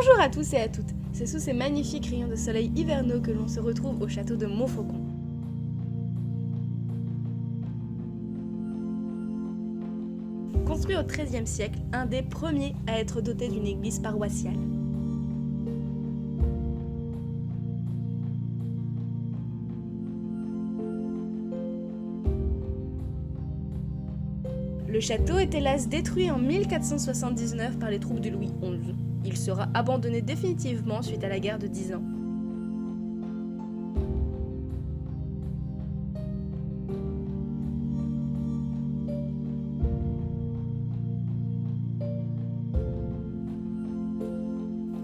Bonjour à tous et à toutes, c'est sous ces magnifiques rayons de soleil hivernaux que l'on se retrouve au château de Montfaucon. Construit au XIIIe siècle, un des premiers à être doté d'une église paroissiale. Le château est hélas détruit en 1479 par les troupes de Louis XI. Il sera abandonné définitivement suite à la guerre de 10 ans.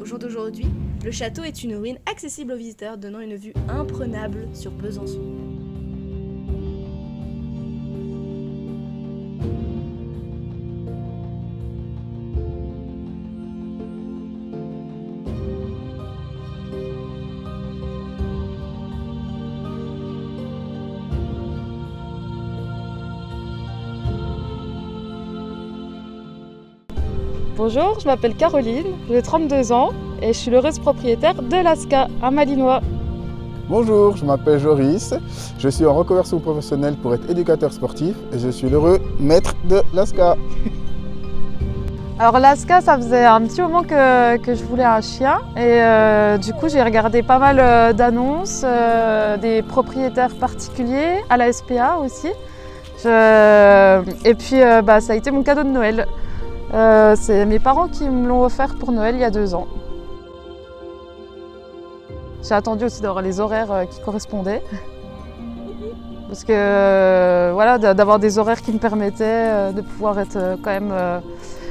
Au jour d'aujourd'hui, le château est une ruine accessible aux visiteurs donnant une vue imprenable sur Besançon. Bonjour, je m'appelle Caroline, j'ai 32 ans et je suis l'heureuse propriétaire de l'ASCA à Malinois. Bonjour, je m'appelle Joris, je suis en reconversion professionnelle pour être éducateur sportif et je suis l'heureux maître de l'ASCA. Alors l'ASCA, ça faisait un petit moment que je voulais un chien et du coup j'ai regardé pas mal d'annonces, des propriétaires particuliers, à la SPA aussi. Et puis ça a été mon cadeau de Noël. C'est mes parents qui me l'ont offert pour Noël il y a 2 ans. J'ai attendu aussi d'avoir les horaires qui correspondaient. Parce que voilà, d'avoir des horaires qui me permettaient de pouvoir être quand même,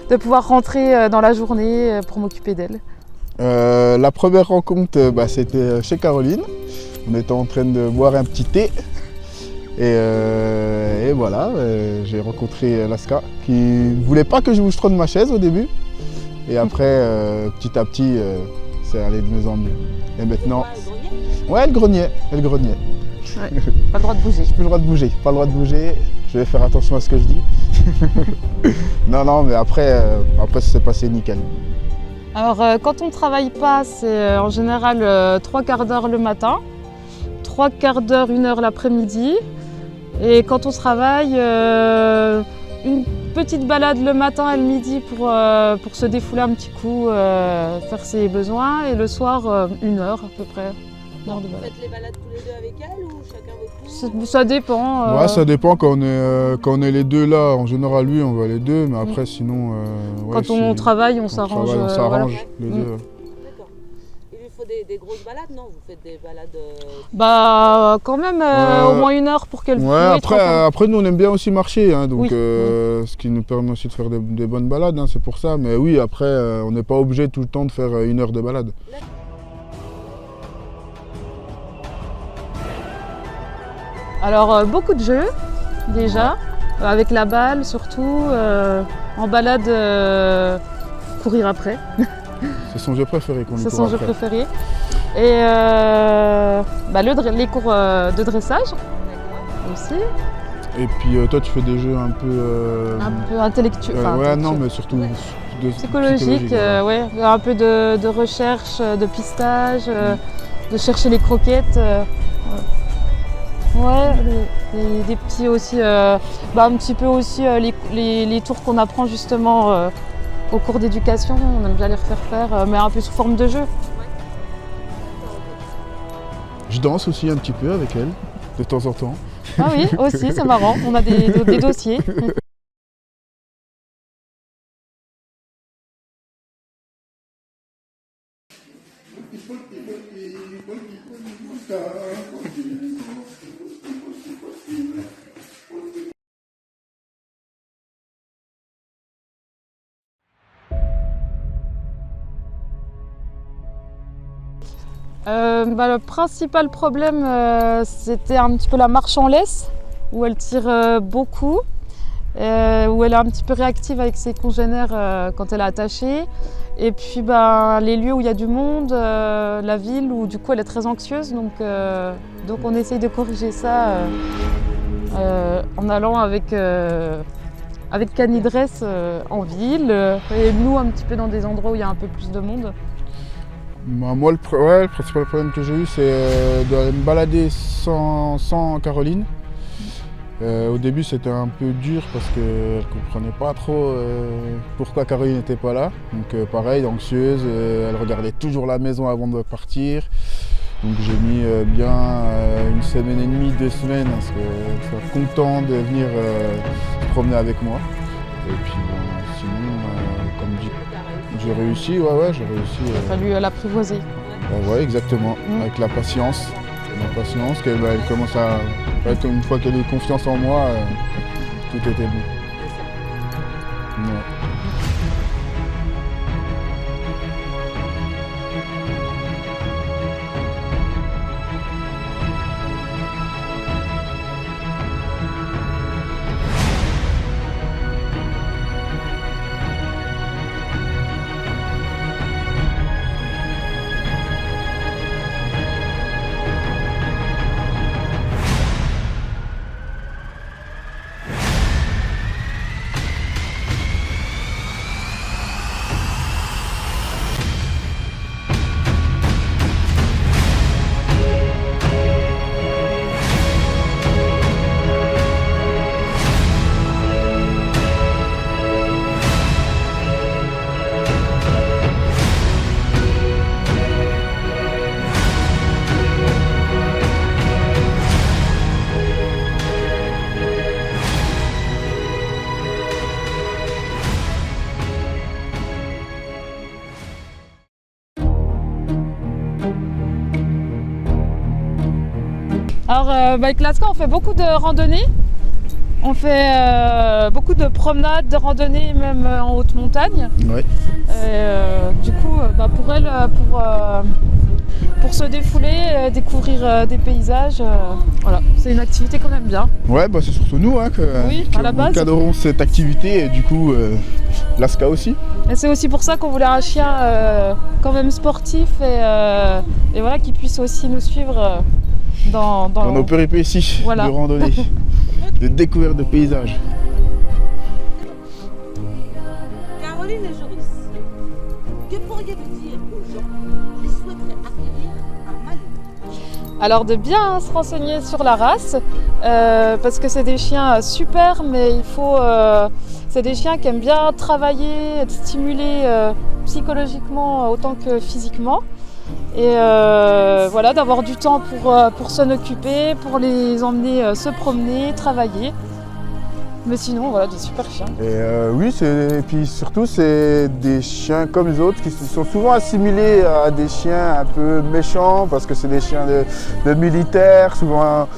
de pouvoir rentrer dans la journée pour m'occuper d'elle. La première rencontre, c'était chez Caroline. On était en train de boire un petit thé. Et voilà, j'ai rencontré l'ASCA qui ne voulait pas que je bouge trop de ma chaise au début. Et après, petit à petit, c'est allé de mieux en mieux. Et maintenant. Ouais, elle grognait. Ouais, pas le droit de bouger. J'ai plus le droit de bouger, pas le droit de bouger. Je vais faire attention à ce que je dis. Non, mais après ça s'est passé nickel. Alors, quand on ne travaille pas, c'est en général 3 quarts d'heure le matin, 3 quarts d'heure, 1 heure l'après-midi. Et quand on travaille, une petite balade le matin et le midi pour se défouler un petit coup, faire ses besoins. Et le soir, 1 heure à peu près. Vous faites les balades tous les deux avec elle ou chacun votre tour? Ça dépend. Ouais, ça dépend quand on est les deux là. En général, lui, on va les deux, mais après, sinon. Quand on travaille, on s'arrange. On s'arrange les deux. D'accord. Il lui faut des grosses balades, non? Vous faites des balades. Bah, quand même, au moins 1 heure pour qu'elle. Ouais, après, nous, on aime bien aussi marcher, hein, donc oui. Ce qui nous permet aussi de faire des bonnes balades, hein, c'est pour ça. Mais oui, après, on n'est pas obligé tout le temps de faire 1 heure de balade. Alors, beaucoup de jeux, déjà, avec la balle surtout, en balade, courir après. C'est son jeu préféré qu'on lui court. C'est son jeu préféré. Et les cours de dressage aussi. Et puis toi, tu fais des jeux un peu intellectuels. Mais surtout psychologique, ouais. Un peu de recherche, de pistage, de chercher les croquettes. Ouais, des petits aussi, un petit peu aussi les tours qu'on apprend justement au cours d'éducation, on aime bien les refaire faire, mais un peu sous forme de jeu. Je danse aussi un petit peu avec elle, de temps en temps. Ah oui, aussi, c'est marrant, on a des dossiers. Le principal problème, c'était un petit peu la marche en laisse, où elle tire beaucoup, où elle est un petit peu réactive avec ses congénères quand elle est attachée. Et puis les lieux où il y a du monde, la ville où du coup elle est très anxieuse, donc on essaye de corriger ça en allant avec Canidress en ville, et nous un petit peu dans des endroits où il y a un peu plus de monde. Bah, moi, le principal problème que j'ai eu, c'est de me balader sans Caroline. Au début, c'était un peu dur parce qu'elle ne comprenait pas trop pourquoi Caroline n'était pas là. Donc pareil, anxieuse, elle regardait toujours la maison avant de partir. Donc j'ai mis bien 1 semaine et demie, 2 semaines à ce qu'elle soit contente de venir se promener avec moi. Et puis sinon, comme dit, j'ai réussi, j'ai réussi. Il a fallu l'apprivoiser. Ouais, exactement, avec la patience. La patience, qu'elle commence à. Une fois qu'elle a eu confiance en moi, tout était bon. Ouais. Alors avec Lasca, on fait beaucoup de randonnées. On fait beaucoup de promenades, de randonnées, même en haute montagne. Ouais. Du coup, pour elle, pour se défouler, découvrir des paysages, voilà, c'est une activité qu'on aime bien. Ouais, c'est surtout nous Oui, à la base. qui adorons cette activité et du coup Lasca aussi. Et c'est aussi pour ça qu'on voulait un chien quand même sportif et voilà, qui puisse aussi nous suivre dans nos péripéties Voilà. de randonnée, de découverte de paysages. Caroline et Joris, que pourriez-vous dire aux gens qui souhaiteraient acquérir un Malinois? Alors de bien se renseigner sur la race, parce que c'est des chiens super, mais c'est des chiens qui aiment bien travailler, être stimulés psychologiquement autant que physiquement. Et voilà, d'avoir du temps pour s'en occuper, pour les emmener se promener, travailler. Mais sinon, voilà, des super chiens. Et oui, et puis surtout, c'est des chiens comme les autres qui sont souvent assimilés à des chiens un peu méchants parce que c'est des chiens de militaires, souvent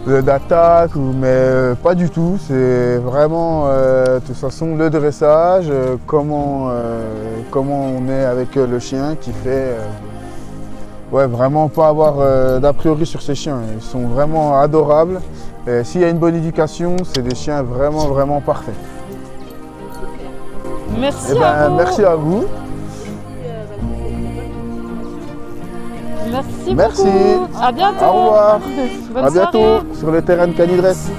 d'attaque, mais pas du tout. C'est vraiment, de toute façon, le dressage, comment on est avec le chien qui fait vraiment pas avoir d'a priori sur ces chiens. Ils sont vraiment adorables. S'il y a une bonne éducation, c'est des chiens vraiment parfaits. Merci à vous. Merci à vous. Merci beaucoup. À bientôt. Au revoir. Bonne À bientôt soirée. sur le terrain de Canidresse.